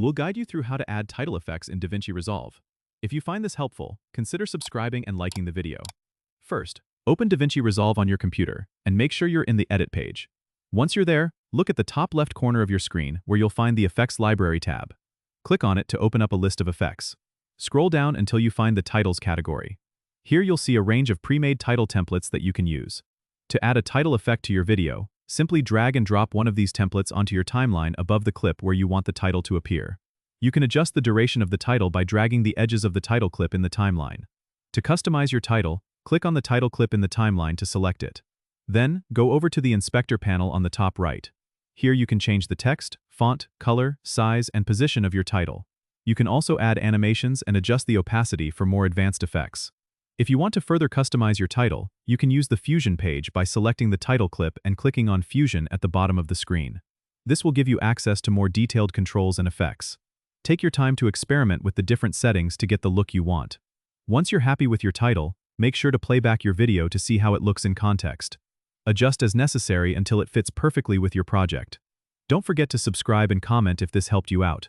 We'll guide you through how to add title effects in DaVinci Resolve. If you find this helpful, consider subscribing and liking the video. First, open DaVinci Resolve on your computer and make sure you're in the Edit page. Once you're there, look at the top left corner of your screen where you'll find the Effects Library tab. Click on it to open up a list of effects. Scroll down until you find the Titles category. Here you'll see a range of pre-made title templates that you can use. To add a title effect to your video, simply drag and drop one of these templates onto your timeline above the clip where you want the title to appear. You can adjust the duration of the title by dragging the edges of the title clip in the timeline. To customize your title, click on the title clip in the timeline to select it. Then, go over to the Inspector panel on the top right. Here you can change the text, font, color, size, and position of your title. You can also add animations and adjust the opacity for more advanced effects. If you want to further customize your title, you can use the Fusion page by selecting the title clip and clicking on Fusion at the bottom of the screen. This will give you access to more detailed controls and effects. Take your time to experiment with the different settings to get the look you want. Once you're happy with your title, make sure to play back your video to see how it looks in context. Adjust as necessary until it fits perfectly with your project. Don't forget to subscribe and comment if this helped you out.